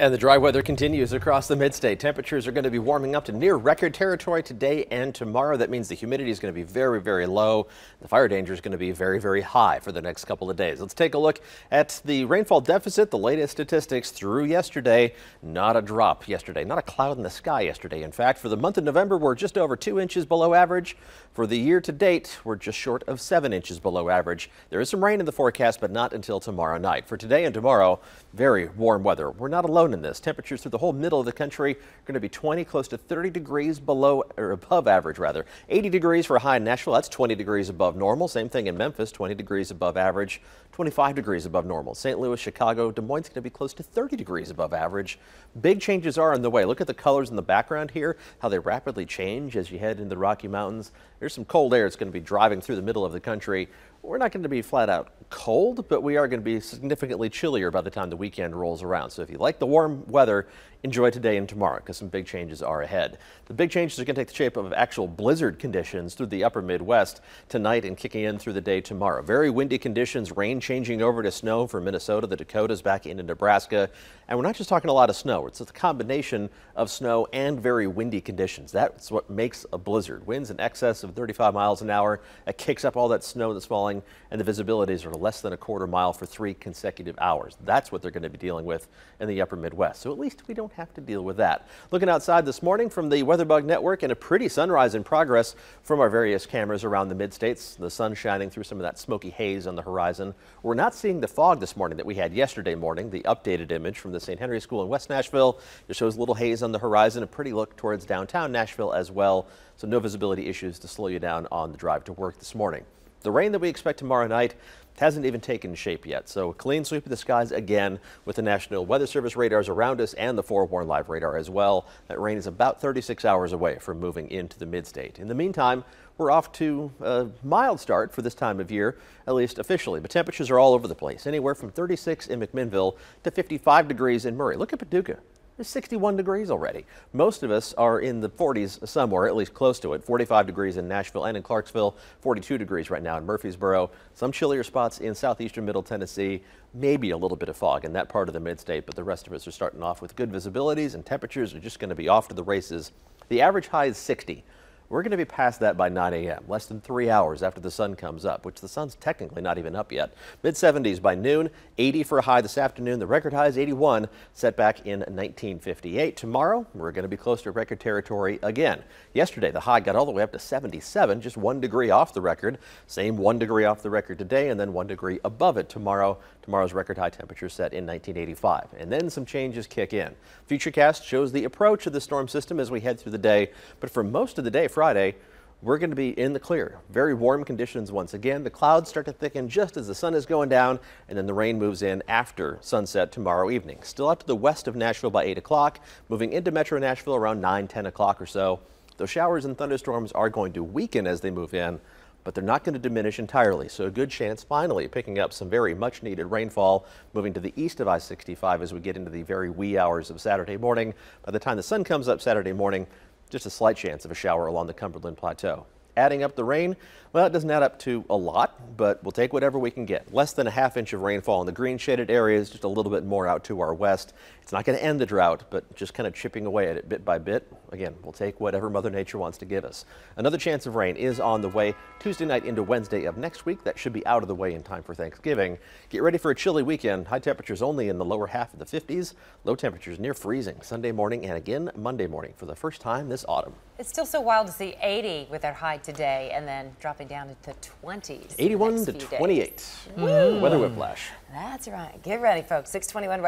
And the dry weather continues across the mid-state. Temperatures are going to be warming up to near record territory today and tomorrow. That means the humidity is going to be very, very low. The fire danger is going to be very, very high for the next couple of days. Let's take a look at the rainfall deficit. The latest statistics through yesterday. Not a drop yesterday, not a cloud in the sky yesterday. In fact, for the month of November, we're just over 2 inches below average. For the year to date, we're just short of 7 inches below average. There is some rain in the forecast, but not until tomorrow night. For today and tomorrow, very warm weather. We're not alone in this. Temperatures through the whole middle of the country are going to be 20, close to 30 degrees below or above average, rather. 80 degrees for a high in Nashville. That's 20 degrees above normal. Same thing in Memphis, 20 degrees above average, 25 degrees above normal. St. Louis, Chicago, Des Moines going to be close to 30 degrees above average. Big changes are on the way. Look at the colors in the background here, how they rapidly change as you head into the Rocky Mountains. There's some cold air that's going to be driving through the middle of the country. We're not going to be flat out cold, but we are going to be significantly chillier by the time the weekend rolls around. So if you like the warm weather, enjoy today and tomorrow because some big changes are ahead. The big changes are going to take the shape of actual blizzard conditions through the upper Midwest tonight and kicking in through the day tomorrow. Very windy conditions, rain changing over to snow for Minnesota, the Dakotas, back into Nebraska. And we're not just talking a lot of snow. It's a combination of snow and very windy conditions. That's what makes a blizzard. Winds in excess of 35 miles an hour. It kicks up all that snow that's falling, and the visibilities are less than a quarter mile for 3 consecutive hours. That's what they're going to be dealing with in the upper Midwest. So at least we don't have to deal with that. Looking outside this morning from the WeatherBug Network, and a pretty sunrise in progress from our various cameras around the mid-states. The sun shining through some of that smoky haze on the horizon. We're not seeing the fog this morning that we had yesterday morning. The updated image from the St. Henry School in West Nashville just shows a little haze on the horizon, a pretty look towards downtown Nashville as well. So no visibility issues to slow you down on the drive to work this morning. The rain that we expect tomorrow night hasn't even taken shape yet, so a clean sweep of the skies again with the National Weather Service radars around us and the Forewarn Live radar as well. That rain is about 36 hours away from moving into the mid-state. In the meantime, we're off to a mild start for this time of year, at least officially, but temperatures are all over the place, anywhere from 36 in McMinnville to 55 degrees in Murray. Look at Paducah. It's 61 degrees already. Most of us are in the 40s somewhere, at least close to it. 45 degrees in Nashville and in Clarksville, 42 degrees right now in Murfreesboro. Some chillier spots in southeastern Middle Tennessee, maybe a little bit of fog in that part of the mid-state, but the rest of us are starting off with good visibilities, and temperatures are just going to be off to the races. The average high is 60. We're going to be past that by 9 a.m., less than 3 hours after the sun comes up, which the sun's technically not even up yet. Mid-70s by noon, 80 for a high this afternoon. The record high is 81, set back in 1958. Tomorrow, we're going to be close to record territory again. Yesterday, the high got all the way up to 77, just 1 degree off the record. Same 1 degree off the record today, and then 1 degree above it tomorrow. Tomorrow's record high temperature set in 1985. And then some changes kick in. Futurecast shows the approach of the storm system as we head through the day, but for most of the day, Friday, we're going to be in the clear. Very warm conditions once again. The clouds start to thicken just as the sun is going down, and then the rain moves in after sunset tomorrow evening. Still out to the west of Nashville by 8 o'clock, moving into Metro Nashville around 9, 10 o'clock or so. Those showers and thunderstorms are going to weaken as they move in, but they're not going to diminish entirely. So a good chance finally picking up some very much needed rainfall moving to the east of I-65 as we get into the very wee hours of Saturday morning. By the time the sun comes up Saturday morning, just a slight chance of a shower along the Cumberland Plateau. Adding up the rain, well, it doesn't add up to a lot, but we'll take whatever we can get. Less than a ½ inch of rainfall in the green shaded areas, just a little bit more out to our west. It's not going to end the drought, but just kind of chipping away at it bit by bit. Again, we'll take whatever Mother Nature wants to give us. Another chance of rain is on the way Tuesday night into Wednesday of next week. That should be out of the way in time for Thanksgiving. Get ready for a chilly weekend. High temperatures only in the lower half of the 50s. Low temperatures near freezing Sunday morning and again Monday morning for the first time this autumn. It's still so wild to see 80 with our high today and then dropping down into 20s. 81 to 28. Woo. Weather whiplash. That's right. Get ready, folks. 6:21 right